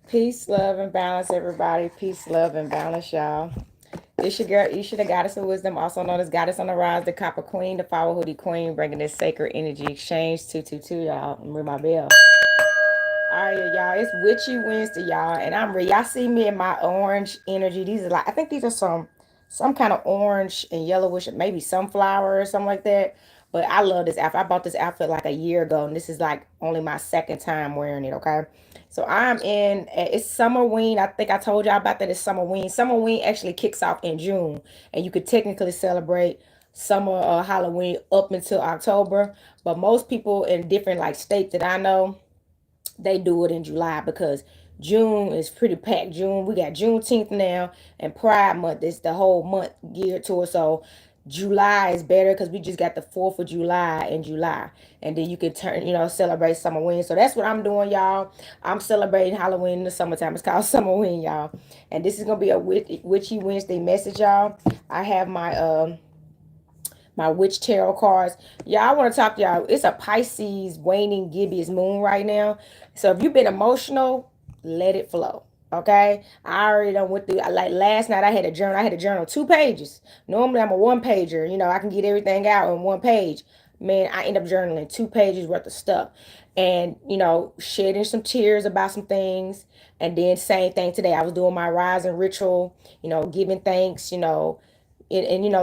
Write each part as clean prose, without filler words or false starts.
Peace, love, and balance, everybody. Peace, love, and balance, y'all. It's your girl, Isha, the goddess of wisdom, also known as Goddess on the Rise, the Copper Queen, the Flower Hoodie Queen, bringing this sacred energy exchange 222, y'all. And ring my bell. All right, y'all. It's Witchy Wednesday, y'all, and I'm ready. Y'all see me in my orange energy. These are like I think these are some kind of orange and yellowish, maybe sunflower or something like that. But I love this outfit. I bought this outfit like a year ago, and this is like only my second time wearing it. Okay, so I'm in. It's Summerween. I think I told y'all about that. It's Summerween. Summerween actually kicks off in June, and you could technically celebrate summer Halloween up until October. But most people in different like states that I know, they do it in July because June is pretty packed. June, we got Juneteenth now, and Pride Month is the whole month geared towards. So July is better because we just got the 4th of July in July. And then you can celebrate Summerween. So that's what I'm doing, y'all. I'm celebrating Halloween in the summertime. It's called Summerween, y'all. And this is going to be a Witchy Wednesday message, y'all. I have my witch tarot cards. Y'all, I want to talk to y'all. It's a Pisces waning gibbous moon right now. So if you've been emotional, let it flow. Okay. I already done went through, like last night I had a journal. I had a journal 2 pages. Normally I'm a one pager. I can get everything out on one page. Man, I end up journaling 2 pages worth of stuff. And, shedding some tears about some things. And then same thing today. I was doing my rising ritual, giving thanks, and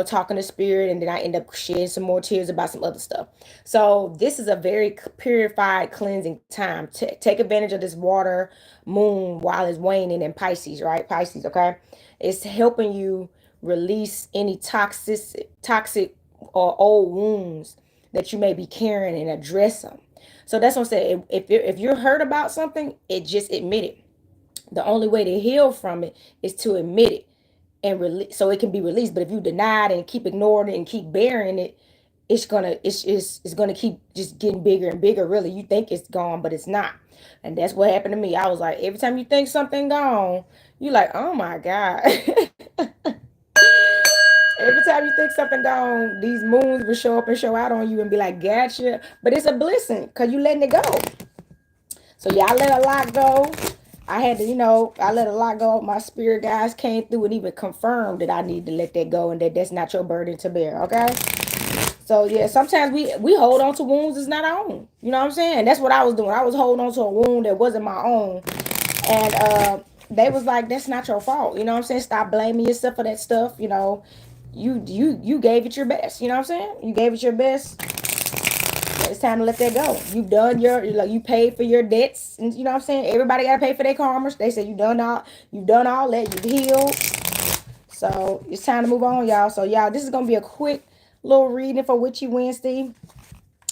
talking to spirit, and then I end up shedding some more tears about some other stuff. So this is a very purified cleansing time. Take advantage of this water moon while it's waning in Pisces, right? Pisces, okay? It's helping you release any toxic or old wounds that you may be carrying and address them. So that's what I'm saying. If you're hurt about something, just admit it. The only way to heal from it is to admit it and release, so it can be released. But if you deny it and keep ignoring it and keep burying it, it's gonna keep just getting bigger and bigger. Really, you think it's gone, but it's not. And that's what happened to me. I was like, every time you think something gone, you like, oh my god. Every time you think something gone, these moons will show up and show out on you and be like, gotcha. But it's a blessing because you letting it go. So yeah, I let a lot go. I had to, I let a lot go. My spirit guys came through and even confirmed that I need to let that go and that that's not your burden to bear. Okay. So yeah, sometimes we hold on to wounds that's not our own. You know what I'm saying? That's what I was doing. I was holding on to a wound that wasn't my own, and they was like, "That's not your fault." You know what I'm saying? Stop blaming yourself for that stuff. You gave it your best. You know what I'm saying? You gave it your best. It's time to let that go. You've done you paid for your debts, and you know what I'm saying. Everybody gotta pay for their karma. They say you've done all that. You've healed. So it's time to move on, y'all. So y'all, this is gonna be a quick little reading for Witchy Wednesday.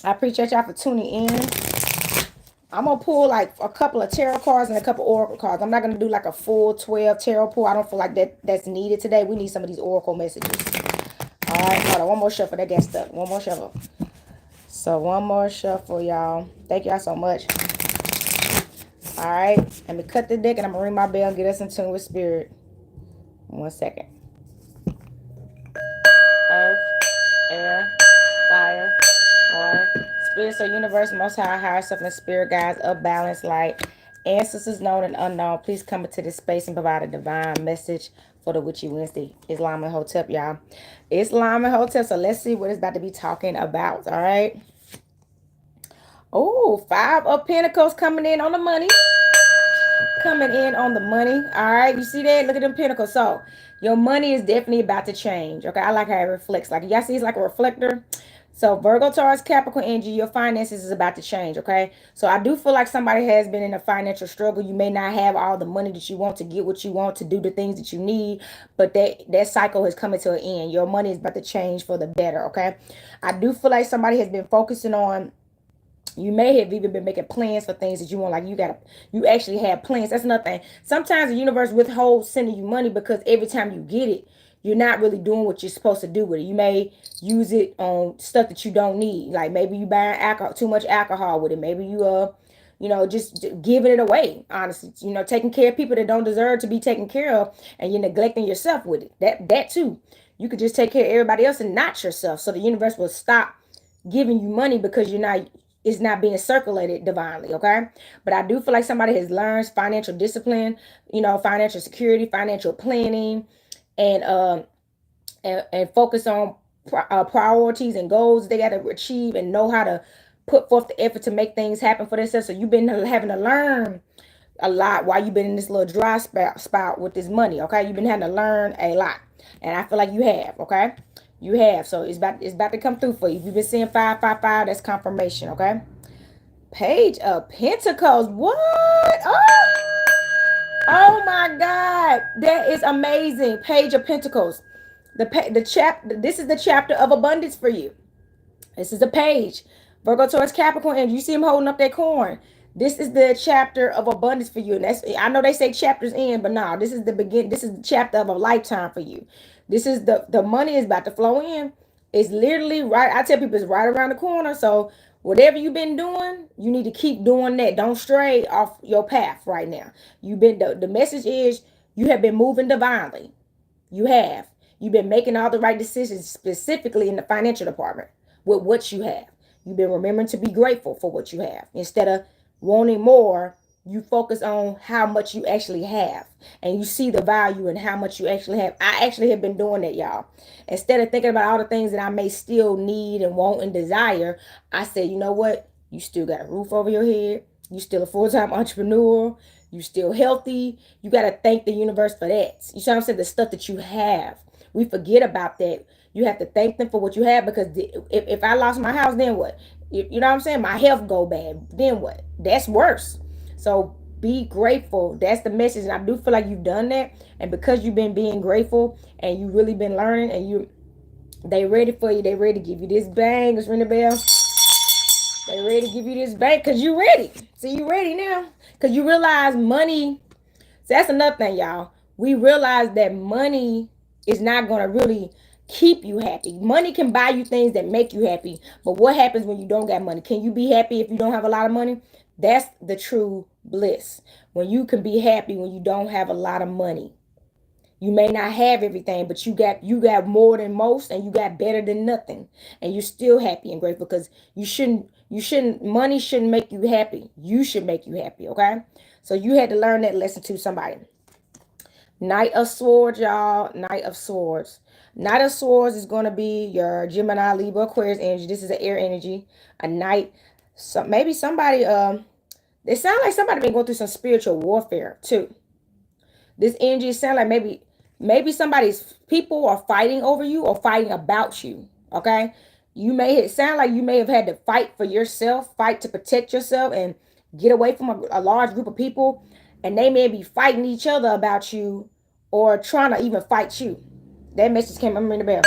I appreciate y'all for tuning in. I'm gonna pull like a couple of tarot cards and a couple oracle cards. I'm not gonna do like a full 12 tarot pull. I don't feel like that's needed today. We need some of these oracle messages. All right, hold on. One more shuffle. That got stuck. One more shuffle. So one more shuffle, y'all. Thank y'all so much. All right, let me cut the deck and I'm gonna ring my bell and get us in tune with spirit. 1 second. Earth, air, fire, water, spirit, so universe, most high, higher self, and spirit guides of balance, light, ancestors known and unknown. Please come into this space and provide a divine message for the Witchy Wednesday. Islam and Hotep, y'all. Islam and Hotep. So let's see what it's about to be talking about. All right. Oh, 5 of Pentacles coming in on the money. Coming in on the money. All right, you see that? Look at them pentacles. So your money is definitely about to change. Okay, I like how it reflects. Like y'all see, it's like a reflector. So Virgo, Taurus, Capricorn energy, your finances is about to change. Okay, so I do feel like somebody has been in a financial struggle. You may not have all the money that you want to get what you want to do the things that you need, but that cycle has come into an end. Your money is about to change for the better. Okay, I do feel like somebody has been focusing on, you may have even been making plans for things that you want. Like you actually have plans. That's another thing. Sometimes the universe withholds sending you money because every time you get it, you're not really doing what you're supposed to do with it. You may use it on stuff that you don't need. Like maybe you buying alcohol, too much alcohol with it. Maybe just giving it away. Honestly, taking care of people that don't deserve to be taken care of, and you're neglecting yourself with it. That too. You could just take care of everybody else and not yourself. So the universe will stop giving you money because you're not it's not being circulated divinely, okay? But I do feel like somebody has learned financial discipline, financial security, financial planning, and and focus on priorities and goals they got to achieve, and know how to put forth the effort to make things happen for themselves. So you've been having to learn a lot while you've been in this little dry spout with this money, okay? You've been having to learn a lot, and I feel like you have, okay? You have. So it's about to come through for you. If you've been seeing 555, that's confirmation, okay? Page of Pentacles. What? Oh my God, that is amazing. Page of Pentacles. This is the chapter of abundance for you. This is the page. Virgo, Taurus, Capricorn, and you see him holding up that coin. This is the chapter of abundance for you. And I know they say chapters end, but no, this is the begin. This is the chapter of a lifetime for you. This is the money is about to flow in. It's literally right. I tell people it's right around the corner. So whatever you've been doing, you need to keep doing that. Don't stray off your path right now. The message is you have been moving divinely. You have. You've been making all the right decisions, specifically in the financial department with what you have. You've been remembering to be grateful for what you have. Instead of wanting more, you focus on how much you actually have. And you see the value in how much you actually have. I actually have been doing that, y'all. Instead of thinking about all the things that I may still need and want and desire, I said, you know what? You still got a roof over your head. You still a full-time entrepreneur. You still healthy. You got to thank the universe for that. You see what I'm saying? The stuff that you have. We forget about that. You have to thank them for what you have, because if I lost my house, then what? You know what I'm saying? My health go bad, then what? That's worse. So be grateful. That's the message. And I do feel like you've done that. And because you've been being grateful and you really been learning, and they ready for you. They ready to give you this bang. Let's ring the bell. They ready to give you this bang because you ready. So you ready now. Because you realize money. So that's another thing, y'all. We realize that money is not going to really keep you happy. Money can buy you things that make you happy. But what happens when you don't got money? Can you be happy if you don't have a lot of money? That's the true bliss. When you can be happy when you don't have a lot of money. You may not have everything, but you got more than most, and you got better than nothing. And you're still happy and grateful, because money shouldn't make you happy. You should make you happy, okay? So you had to learn that lesson to somebody. Knight of Swords, y'all. Knight of Swords. Knight of Swords is going to be your Gemini, Libra, Aquarius energy. This is an air energy. A knight. So maybe somebody, it sounds like somebody been going through some spiritual warfare too. This energy sounds like maybe somebody's people are fighting over you or fighting about you. Okay. It sound like you may have had to fight for yourself, fight to protect yourself and get away from a large group of people. And they may be fighting each other about you, or trying to even fight you. That message came. I'm ringing the bell.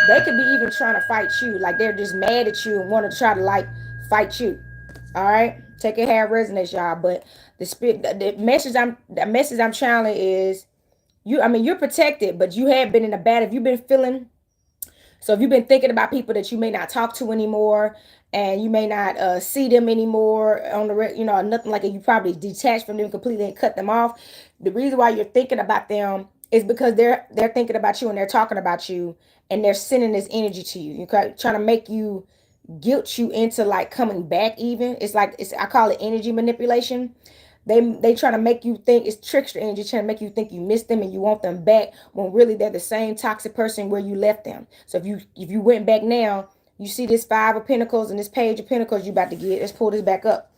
They could be even trying to fight you. Like they're just mad at you and want to try to fight you. All right. Take it how it resonates, y'all. But the message I'm channeling is you're protected, but you have been in a battle. If you've been feeling, so if you've been thinking about people that you may not talk to anymore, and you may not see them anymore on the nothing like it, you probably detached from them completely and cut them off. The reason why you're thinking about them is because they're thinking about you, and they're talking about you, and they're sending this energy to you. You're trying to make you, guilt you into coming back even. I call it energy manipulation. They trying to make you think it's trickster energy, trying to make you think you miss them and you want them back, when really they're the same toxic person where you left them. So if you went back now, you see this 5 of Pentacles and this Page of Pentacles you about to get. Let's pull this back up.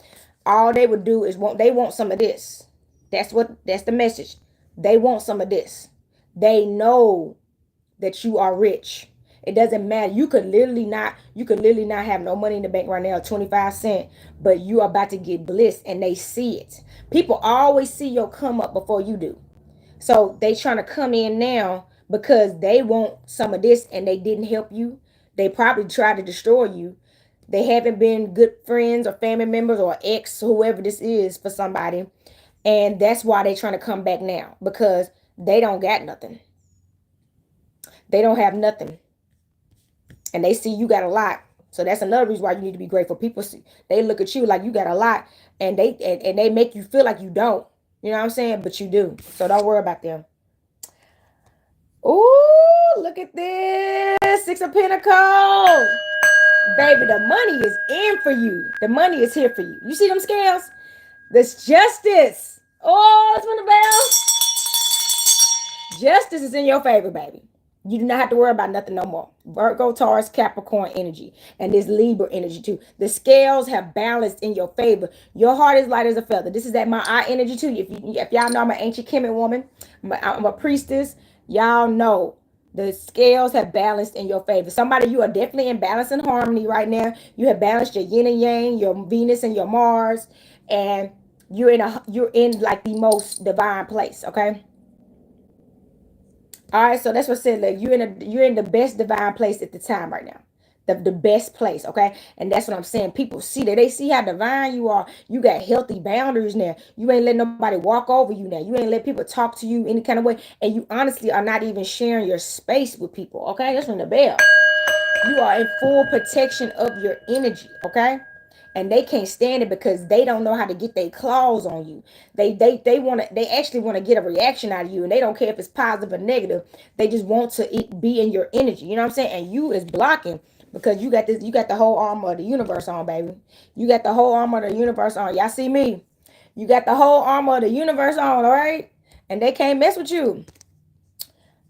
All they would do is they want some of this. That's the message. They want some of this. They know that you are rich. It doesn't matter. You could literally not have no money in the bank right now, 25 cents, but you are about to get bliss, and they see it. People always see your come up before you do. So they trying to come in now because they want some of this, and they didn't help you. They probably tried to destroy you. They haven't been good friends or family members or ex, whoever this is for somebody. And that's why they trying to come back now, because they don't got nothing. They don't have nothing. And they see you got a lot. So that's another reason why you need to be grateful. People they look at you like you got a lot, and they make you feel like you don't. You know what I'm saying? But you do. So don't worry about them. Ooh, look at this. 6 of Pentacles. Baby, the money is in for you. The money is here for you. You see them scales? This justice. Oh, that's when the bell. Justice is in your favor, baby. You do not have to worry about nothing no more. Virgo, Taurus, Capricorn energy, and this Libra energy too. The scales have balanced in your favor. Your heart is light as a feather. This is that my eye energy too. If y'all know I'm an ancient Kemet woman, I'm a priestess. Y'all know the scales have balanced in your favor. Somebody, you are definitely in balance and harmony right now. You have balanced your yin and yang, your Venus and your Mars, and you're in like the most divine place. Okay. All right, so that's what I said. Like you're in the best divine place at the time right now. The best place, okay? And that's what I'm saying. People see that. They see how divine you are. You got healthy boundaries now. You ain't letting nobody walk over you now. You ain't let people talk to you any kind of way. And you honestly are not even sharing your space with people, okay? That's from the bell. You are in full protection of your energy, okay? And they can't stand it because they don't know how to get their claws on you. They actually want to get a reaction out of you, and they don't care if it's positive or negative. They just want to be in your energy. You know what I'm saying? And you is blocking because you got the whole armor of the universe on, baby. You got the whole armor of the universe on. Y'all see me? You got the whole armor of the universe on, all right? And they can't mess with you.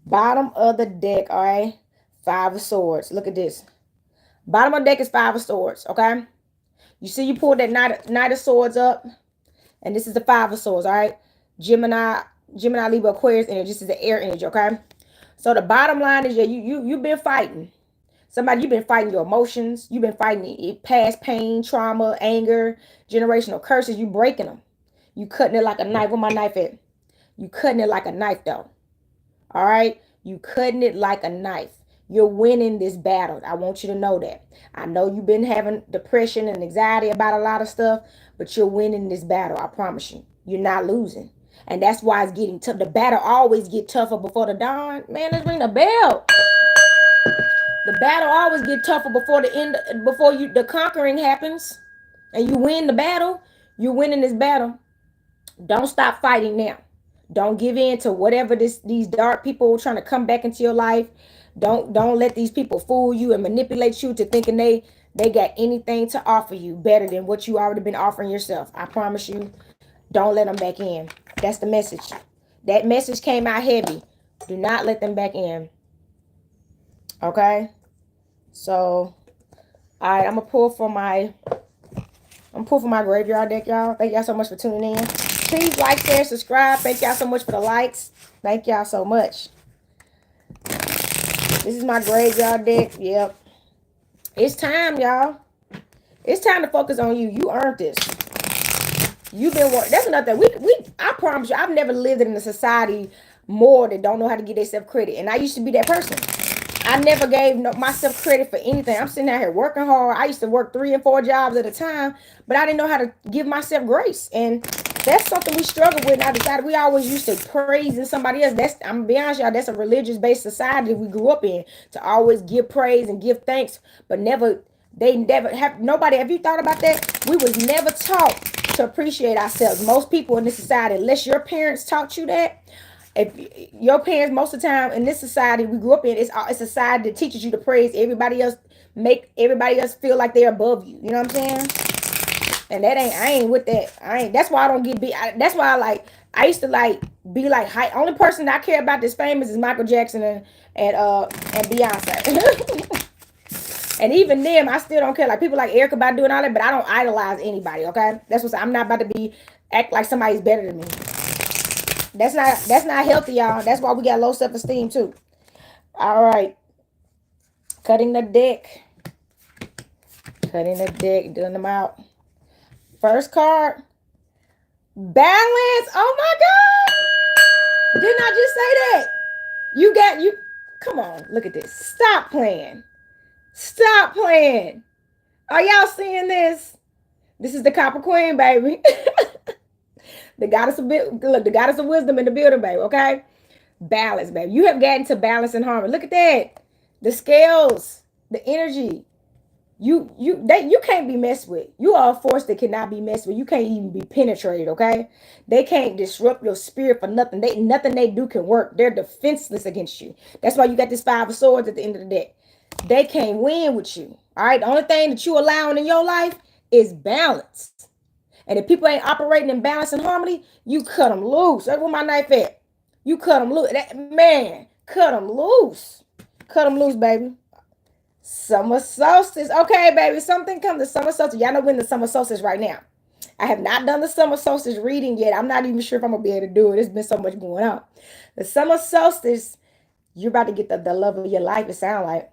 Bottom of the deck, all right? Five of Swords. Look at this. Bottom of the deck is Five of Swords, okay? You see you pulled that Knight of Swords up, and this is the Five of Swords, all right? Gemini, Libra, Aquarius energy. This is the air energy, okay? So the bottom line is you've been fighting. You've been fighting your emotions. You've been fighting past pain, trauma, anger, generational curses. You breaking them. You cutting it like a knife. Where my knife at? You cutting it like a knife, though. All right? You cutting it like a knife. You're winning this battle. I want you to know that. I know you've been having depression and anxiety about a lot of stuff, but you're winning this battle. I promise you. You're not losing. And that's why it's getting tough. The battle always get tougher before the dawn. Man, let's ring the bell. The battle always get tougher before the end, before the conquering happens. And you win the battle. You're winning this battle. Don't stop fighting now. Don't give in to whatever these dark people trying to come back into your life. Don't let these people fool you and manipulate you to thinking they got anything to offer you better than what you already been offering yourself. I promise you, don't let them back in. That's the message. That message came out heavy. Do not let them back in. Okay? So, all right, I'm gonna pull for my graveyard deck, y'all. Thank y'all so much for tuning in. Please like, share, subscribe. Thank y'all so much for the likes. Thank y'all so much. This is my graveyard deck. Yep. It's time, y'all. It's time to focus on you. You earned this. You've been working. That's another thing. I promise you, I've never lived in a society more that don't know how to give themselves credit. And I used to be that person. I never gave myself credit for anything. I'm sitting out here working hard. I used to work 3 and 4 jobs at a time, but I didn't know how to give myself grace. And that's something we struggle with. And I decided we always used to praise in somebody else. I'm gonna be honest, y'all, that's a religious-based society we grew up in, to always give praise and give thanks, but nobody, have you thought about that? We was never taught to appreciate ourselves. Most people in this society, unless your parents taught you that, if your parents, most of the time in this society we grew up in, it's a society that teaches you to praise everybody else, make everybody else feel like they're above you. You know what I'm saying? And I ain't with that. That's why I don't get beat. That's why I used to be like, only person that I care about that's famous is Michael Jackson and Beyonce. And even them, I still don't care. Like people like Erykah Badu and all that, but I don't idolize anybody. Okay, that's what I'm not about to act like somebody's better than me. That's not healthy, y'all. That's why we got low self-esteem too. All right. Cutting the deck. Doing them out. First card. Balance. Oh my God. Didn't I just say that? Come on, look at this. Stop playing. Are y'all seeing this? This is the Copper Queen, baby. The goddess of wisdom in the building, baby. Okay, balance, baby. You have gotten to balance and harmony. Look at that. The scales, the energy. You can't be messed with. You are a force that cannot be messed with. You can't even be penetrated. Okay, they can't disrupt your spirit for nothing. Nothing they do can work. They're defenseless against you. That's why you got this Five of Swords at the end of the deck. They can't win with you. All right. The only thing that you allowing in your life is balance. And if people ain't operating in balance and harmony, you cut them loose. That's where my knife at. You cut them loose. Man, cut them loose. Cut them loose, baby. Summer solstice. Okay, baby. Something comes to summer solstice. Y'all know when the summer solstice right now. I have not done the summer solstice reading yet. I'm not even sure if I'm going to be able to do it. There's been so much going on. The summer solstice, you're about to get the love of your life, it sound like.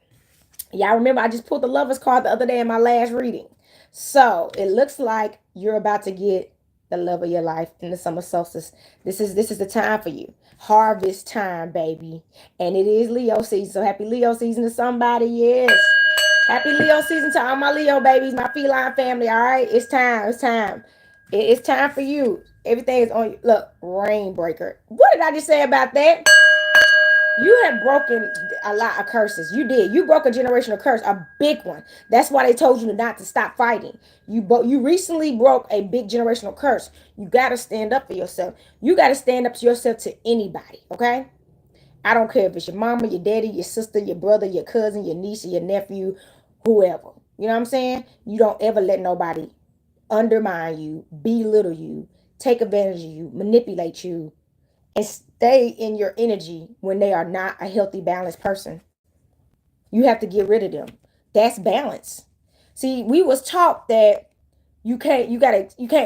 Y'all remember I just pulled the lovers card the other day in my last reading. So it looks like you're about to get the love of your life in the summer solstice. This is the time for you. Harvest time, baby. And it is Leo season. So happy Leo season to somebody. Yes. Happy Leo season to all my Leo babies, my feline family. All right. It's time. It's time. It's time for you. Everything is on you. Look, rain breaker. What did I just say about that? You have broken a lot of curses. You did. You broke a generational curse, a big one. That's why they told you not to stop fighting. You recently broke a big generational curse. You got to stand up for yourself. You got to stand up to yourself to anybody, okay? I don't care if it's your mama, your daddy, your sister, your brother, your cousin, your niece, your nephew, whoever. You know what I'm saying? You don't ever let nobody undermine you, belittle you, take advantage of you, manipulate you, and stay in your energy when they are not a healthy, balanced person. You have to get rid of them. That's balance. See, we was taught that you can't,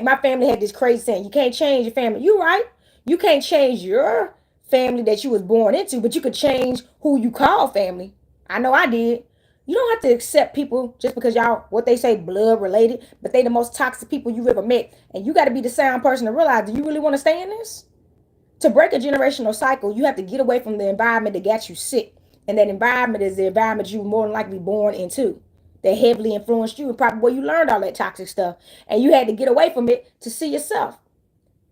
my family had this crazy saying, you can't change your family. You right. You can't change your family that you was born into, but you could change who you call family. I know I did. You don't have to accept people just because y'all, what they say, blood related, but they the most toxic people you've ever met. And you got to be the sound person to realize, do you really want to stay in this? To break a generational cycle, you have to get away from the environment that got you sick. And that environment is the environment you were more than likely born into. That heavily influenced you and probably where you learned all that toxic stuff. And you had to get away from it to see yourself.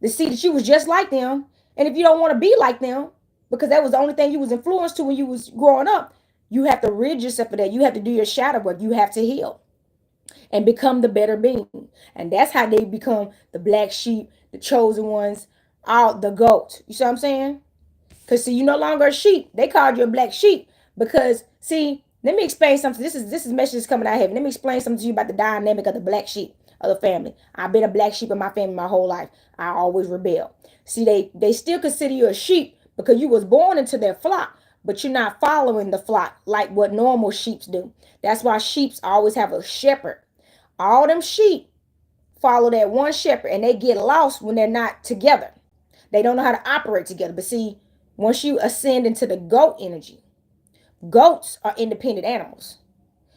To see that you was just like them. And if you don't want to be like them, because that was the only thing you was influenced to when you was growing up, you have to rid yourself of that. You have to do your shadow work. You have to heal and become the better being. And that's how they become the black sheep, the chosen ones, all the goat. You see what I'm saying? Because see, you no longer a sheep. They called you a black sheep because see, let me explain something. This is messages coming out of heaven. Let me explain something to you about the dynamic of the black sheep of the family. I've been a black sheep in my family my whole life. I always rebel. See, they still consider you a sheep because you was born into their flock, but you're not following the flock like what normal sheeps do. That's why sheeps always have a shepherd. All them sheep follow that one shepherd and they get lost when they're not together. They don't know how to operate together. But see, once you ascend into the goat energy, goats are independent animals.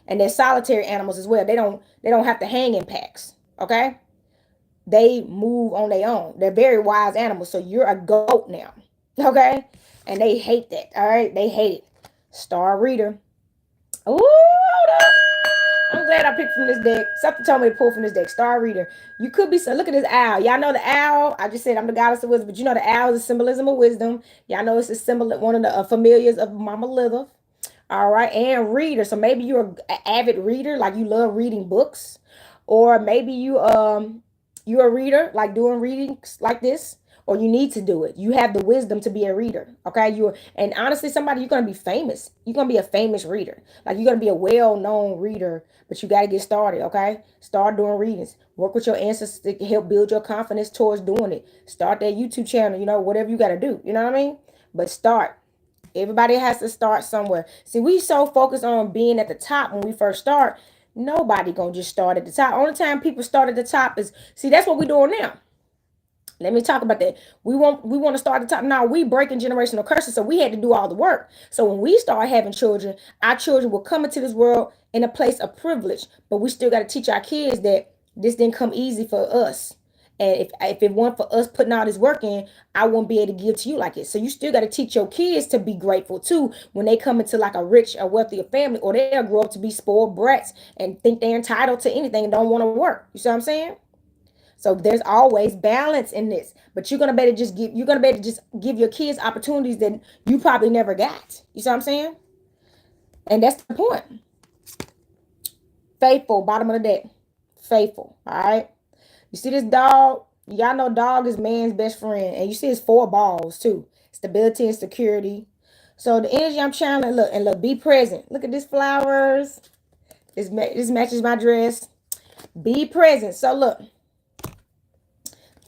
And they're solitary animals as well. They don't have to hang in packs. Okay? They move on their own. They're very wise animals. So you're a goat now. Okay? And they hate that. All right? They hate it. Star reader. Ooh, hold up. I'm glad I picked from this deck. Something told me to pull from this deck. Star Reader. You could be so. Look at this owl. Y'all know the owl. I just said I'm the goddess of wisdom, but you know the owl is a symbolism of wisdom. Y'all know it's a symbol, one of the familiars of Mama Little. All right, and reader. So maybe you're an avid reader, like you love reading books, or maybe you're a reader, like doing readings like this, or you need to do it. You have the wisdom to be a reader. Okay, and honestly, somebody you're gonna be famous. You're gonna be a famous reader. Like you're gonna be a well-known reader, but you gotta get started. Okay, start doing readings. Work with your ancestors to help build your confidence towards doing it. Start that YouTube channel. You know, whatever you gotta do. You know what I mean? But start. Everybody has to start somewhere. See, we so focused on being at the top when we first start. Nobody gonna just start at the top. Only time people start at the top is, see, that's what we're doing now. Let me talk about that. We want to start at the top. Now we breaking generational curses, so we had to do all the work. So when we start having children, our children will come into this world in a place of privilege. But we still got to teach our kids that this didn't come easy for us. And if it weren't for us putting all this work in, I won't be able to give to you like it. So you still got to teach your kids to be grateful too when they come into like a rich or wealthier family, or they'll grow up to be spoiled brats and think they're entitled to anything and don't want to work. You see what I'm saying? So there's always balance in this, but you're gonna better just give your kids opportunities that you probably never got. You see what I'm saying? And that's the point. Faithful, bottom of the deck. Faithful. All right. You see this dog? Y'all know dog is man's best friend. And you see his 4 balls too. Stability and security. So the energy I'm channeling, look, be present. Look at these flowers. This matches my dress. Be present. So look,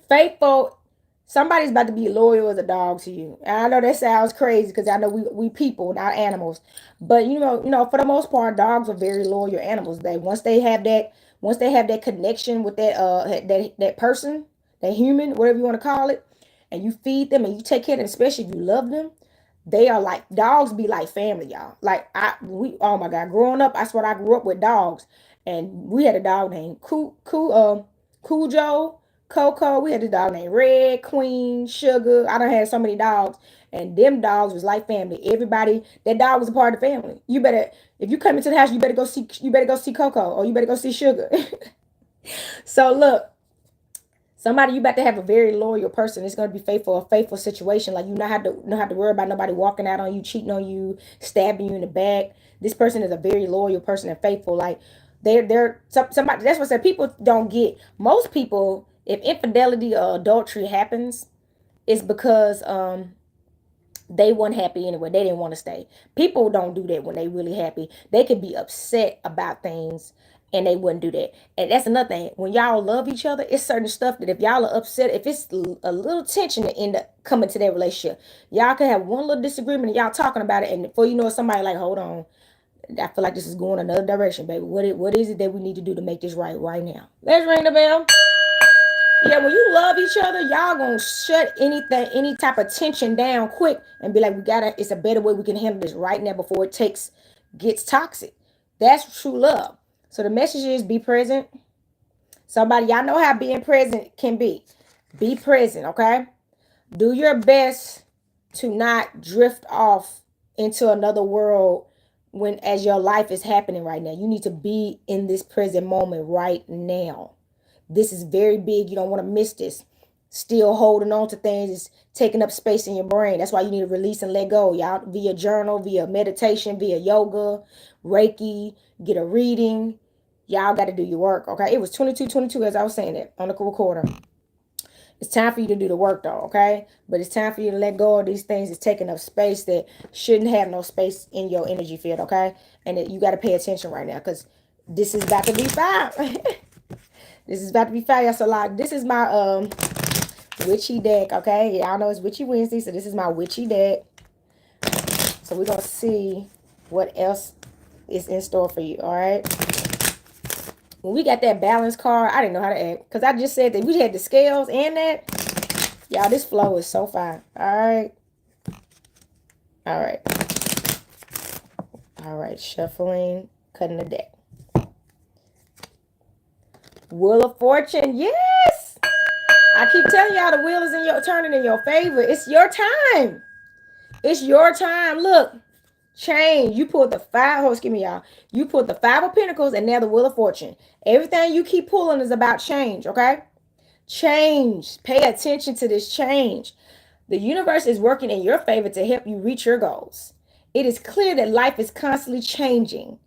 faithful. Somebody's about to be loyal as a dog to you. And I know that sounds crazy because I know we people, not animals. But for the most part, dogs are very loyal animals. Once they have that connection with that person, that human, whatever you want to call it, and you feed them and you take care of them, especially if you love them, they are like dogs. Be like family, y'all. Like oh my god, growing up, that's what I grew up with, dogs. And we had a dog named Cujo, Coco. We had a dog named Red, Queen, Sugar. I done had so many dogs, and them dogs was like family. Everybody, that dog was a part of the family. You better, if you come into the house, you better go see Coco, or you better go see Sugar. So look, somebody, you about to have a very loyal person. It's going to be a faithful situation. Like, you not have to worry about nobody walking out on you, cheating on you, stabbing you in the back. This person is a very loyal person and faithful. Like, somebody. That's what I said. People don't get, most people, if infidelity or adultery happens, it's because they weren't happy anyway. They didn't want to stay. People don't do that when they really happy. They could be upset about things and they wouldn't do that. And that's another thing. When y'all love each other, it's certain stuff that if y'all are upset, if it's a little tension that end up coming to that relationship, y'all can have one little disagreement and y'all talking about it, and before you know it, somebody like, hold on, I feel like this is going another direction, baby. What is it that we need to do to make this right now? Let's ring the bell. Yeah, when you love each other, y'all gonna shut any type of tension down quick and be like, it's a better way we can handle this right now before gets toxic. That's true love. So the message is, be present. Somebody, y'all know how being present can be. Be present, okay? Do your best to not drift off into another world as your life is happening right now. You need to be in this present moment right now. This is very big. You don't want to miss this. Still holding on to things is taking up space in your brain. That's why you need to release and let go, y'all. Via journal, via meditation, via yoga, Reiki, get a reading. Y'all got to do your work, okay? It was 22:22 as I was saying it on the recorder. It's time for you to do the work, though, okay? But it's time for you to let go of these things that's taking up space that shouldn't have no space in your energy field, okay? And you got to pay attention right now, because this is about to be fire. This is about to be fire. So, like, this is my witchy deck, okay? Y'all know it's Witchy Wednesday, so this is my witchy deck. So we're going to see what else is in store for you, all right? When we got that balance card, I didn't know how to act, because I just said that we had the scales and that. Y'all, this flow is so fine. All right. All right. All right. Shuffling, cutting the deck. Wheel of Fortune. Yes. I keep telling y'all, the wheel is turning in your favor. It's your time. It's your time. Look. Change. You pulled the excuse me, y'all. You pulled the Five of Pentacles and now the Wheel of Fortune. Everything you keep pulling is about change, okay? Change. Pay attention to this change. The universe is working in your favor to help you reach your goals. It is clear that life is constantly changing,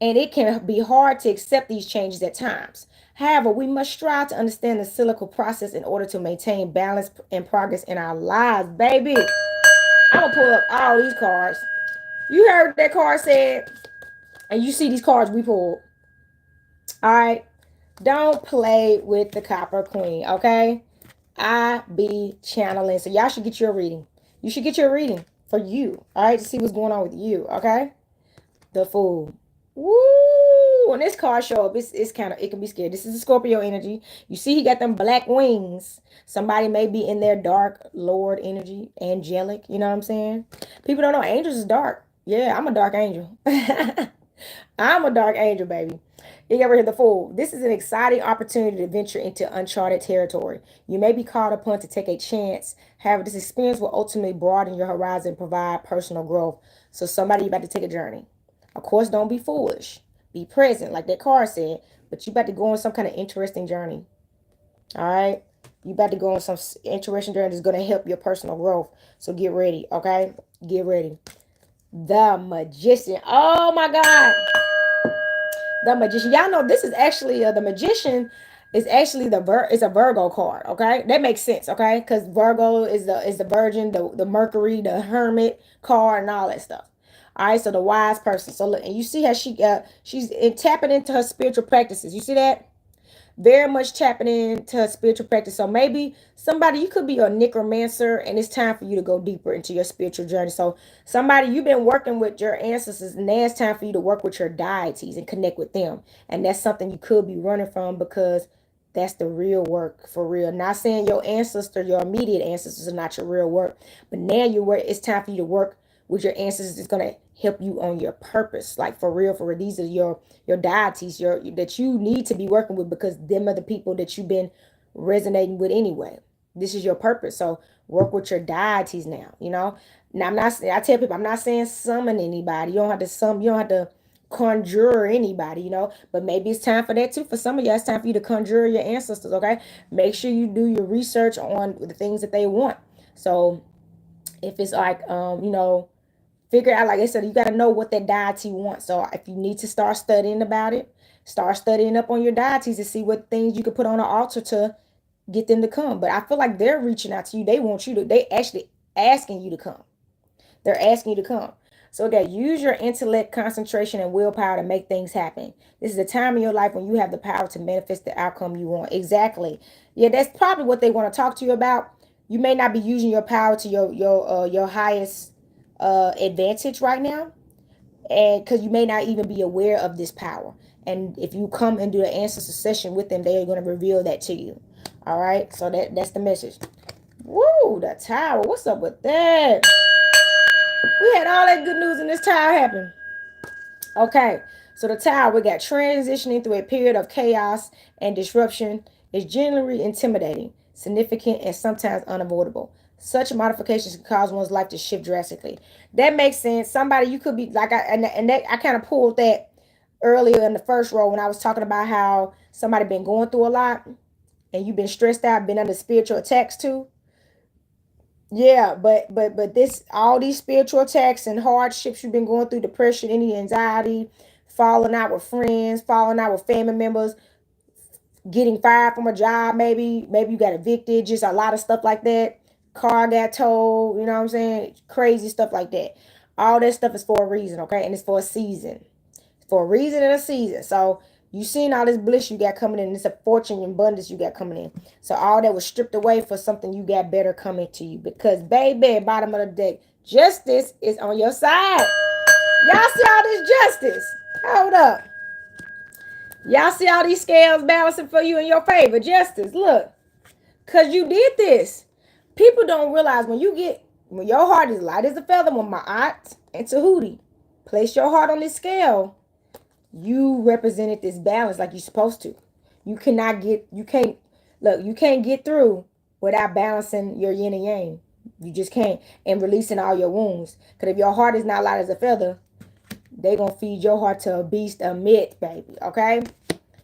and it can be hard to accept these changes at times. However, we must strive to understand the cyclical process in order to maintain balance and progress in our lives, baby. I'm going to pull up all these cards. You heard that card said, and you see these cards we pulled. All right. Don't play with the Copper Queen, okay? I be channeling. So y'all should get your reading. You should get your reading for you, all right, to see what's going on with you, okay? The Fool. Woo! When this card show up, it can be scary. This is a Scorpio energy. You see he got them black wings. Somebody may be in their dark Lord energy, angelic, you know what I'm saying? People don't know angels is dark. Yeah, I'm a dark angel. I'm a dark angel, baby. You ever hear the Fool? This is an exciting opportunity to venture into uncharted territory. You may be called upon to take a chance. However, this experience will ultimately broaden your horizon and provide personal growth. So somebody about to take a journey. Of course, don't be foolish. Be present, like that card said. But you about to go on some kind of interesting journey. All right? You about to go on some interesting journey that's going to help your personal growth. So get ready, okay? Get ready. The Magician. Oh, my God. The Magician. Y'all know this is actually, the Magician is actually it's a Virgo card, okay? That makes sense, okay? Because Virgo is the Virgin, the Mercury, the Hermit card, and all that stuff. All right, so the wise person. So look, and you see how she's tapping into her spiritual practices. You see that? Very much tapping into her spiritual practice. So maybe somebody, you could be a necromancer, and it's time for you to go deeper into your spiritual journey. So somebody, you've been working with your ancestors, and now it's time for you to work with your deities and connect with them. And that's something you could be running from, because that's the real work, for real. Not saying your ancestor, your immediate ancestors are not your real work, but now it's time for you to work with your ancestors. It's gonna help you on your purpose, like for real, for real. These are your deities, that you need to be working with, because them are the people that you've been resonating with anyway. This is your purpose. So work with your deities now. Now I tell people, I'm not saying summon anybody. You don't have to conjure anybody, but maybe it's time for that too. For some of you, it's time for you to conjure your ancestors. Okay, make sure you do your research on the things that they want. So if it's like figure out, like I said, you got to know what that deity wants. So if you need to start studying about it, start studying up on your deities to see what things you could put on an altar to get them to come. But I feel like they're reaching out to you. They actually asking you to come. They're asking you to come. So again, use your intellect, concentration, and willpower to make things happen. This is a time in your life when you have the power to manifest the outcome you want. Exactly. Yeah, that's probably what they want to talk to you about. You may not be using your power to your highest advantage right now, and because you may not even be aware of this power. And if you come and do an ancestor session with them, they are going to reveal that to you. All right, so that's the message. Woo, the tower. What's up with that? We had all that good news in this tower happen. Okay, so the tower, we got transitioning through a period of chaos and disruption is generally intimidating, significant, and sometimes unavoidable. Such modifications can cause one's life to shift drastically. That makes sense. Somebody, you could be like, I kind of pulled that earlier in the first row when I was talking about how somebody been going through a lot and you've been stressed out, been under spiritual attacks too. Yeah, but this, all these spiritual attacks and hardships you've been going through, depression, any anxiety, falling out with friends, falling out with family members, getting fired from a job, maybe you got evicted, just a lot of stuff like that. Car got towed, you know what I'm saying? Crazy stuff like that. All that stuff is for a reason, okay? And it's for a season. For a reason and a season. So you seen all this bliss you got coming in. It's a fortune and abundance you got coming in. So all that was stripped away for something you got better coming to you. Because baby, bottom of the deck, justice is on your side. Y'all see all this justice? Hold up. Y'all see all these scales balancing for you in your favor. Justice, look. Because you did this. People don't realize when your heart is light as a feather, when my aunt and Tahuti place your heart on this scale, you represented this balance like you're supposed to. You can't get through without balancing your yin and yang. You just can't. And releasing all your wounds. Because if your heart is not light as a feather, they gonna feed your heart to a beast, a myth, baby. Okay?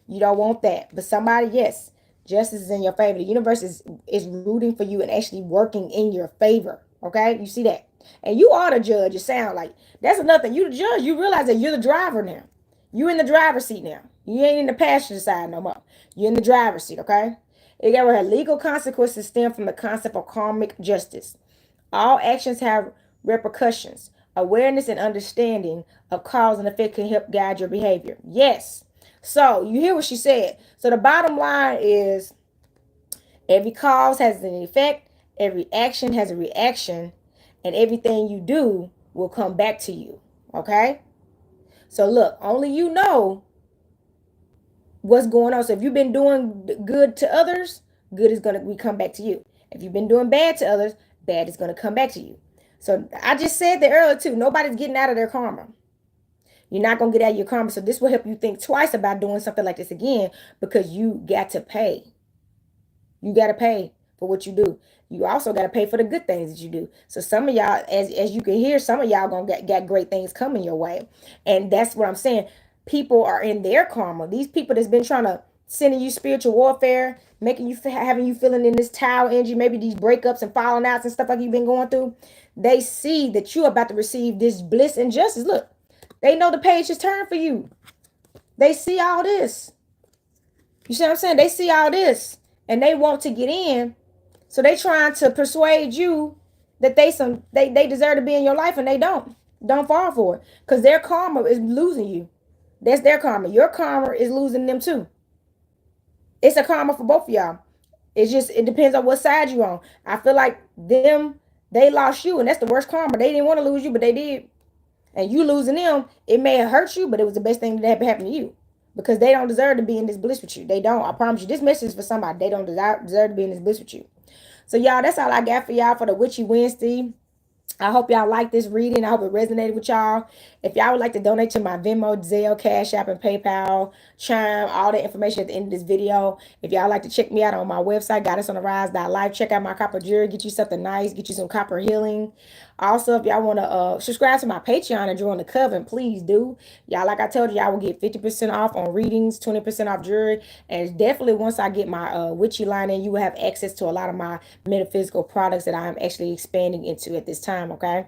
You don't want that. But somebody, yes, justice is in your favor. The universe is rooting for you and actually working in your favor. Okay? You see that? And you are the judge. It sounds like that's another thing. You the judge. You realize that you're the driver now. You in the driver's seat now. You ain't in the passenger side no more. You're in the driver's seat, okay? It got where legal consequences stem from the concept of karmic justice. All actions have repercussions. Awareness and understanding of cause and effect can help guide your behavior. Yes. So you hear what she said. So the bottom line is every cause has an effect, every action has a reaction, and everything you do will come back to you. Okay? So look, only you know what's going on. So if you've been doing good to others, good is going to come back to you. If you've been doing bad to others, bad is going to come back to you. So I just said that earlier too. Nobody's getting out of their karma. You're not going to get out of your karma. So this will help you think twice about doing something like this again, because you got to pay. You got to pay for what you do. You also got to pay for the good things that you do. So some of y'all, as you can hear, some of y'all going to get great things coming your way. And that's what I'm saying. People are in their karma. These people that's been trying to sending you spiritual warfare, having you feeling in this tower energy, maybe these breakups and falling outs and stuff like you've been going through. They see that you're about to receive this bliss and justice. Look, they know the page is turned for you. They see all this. You see what I'm saying? They see all this and they want to get in. So they trying to persuade you that they deserve to be in your life, and they don't. Don't fall for it. Because their karma is losing you. That's their karma. Your karma is losing them too. It's a karma for both of y'all. It depends on what side you on. I feel like they lost you, and that's the worst karma. They didn't want to lose you, but they did. And you losing them, it may have hurt you, but it was the best thing that happened to you. Because they don't deserve to be in this bliss with you. They don't. I promise you. This message is for somebody. They don't deserve to be in this bliss with you. So y'all, that's all I got for y'all for the Witchy Wednesday. I hope y'all like this reading. I hope it resonated with y'all. If y'all would like to donate to my Venmo, Zelle, Cash App, and PayPal, Chime, all the information at the end of this video. If y'all like to check me out on my website, goddessontherise.life, check out my copper jewelry, get you something nice, get you some copper healing. Also, if y'all want to subscribe to my Patreon and join the coven, please do. Y'all, like I told you, y'all will get 50% off on readings, 20% off jewelry. And definitely once I get my witchy line in, you will have access to a lot of my metaphysical products that I'm actually expanding into at this time, okay?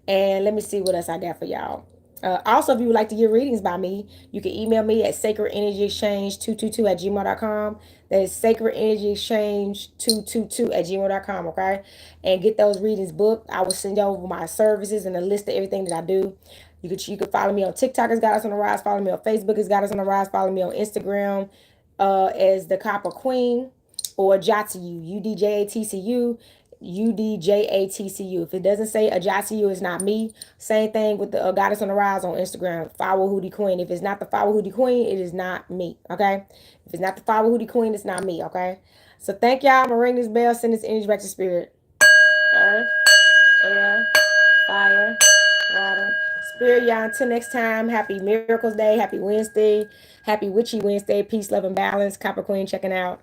And let me see what else I got for y'all. Also, if you would like to get readings by me, you can email me at sacredenergyexchange222 at gmail.com. That is sacredenergyexchange222 at gmail.com, okay? And get those readings booked. I will send you over my services and a list of everything that I do. You can follow me on TikTok as Goddess on the Rise. Follow me on Facebook as Goddess on the Rise. Follow me on Instagram as the Copper Queen, or Jatsu, UDJATCU. UDJATCU. If it doesn't say Ajatsu, it's not me. Same thing with the Goddess on the Rise on Instagram. Follow Hootie Queen. If it's not the Follow Hootie Queen, it is not me. Okay. If it's not the Follow Hootie Queen, it's not me. Okay. So thank y'all. I'm gonna ring this bell. Send this energy back to spirit. Earth, air, fire, water, spirit. Y'all. Until next time. Happy Miracles Day. Happy Wednesday. Happy Witchy Wednesday. Peace, love, and balance. Copper Queen checking out.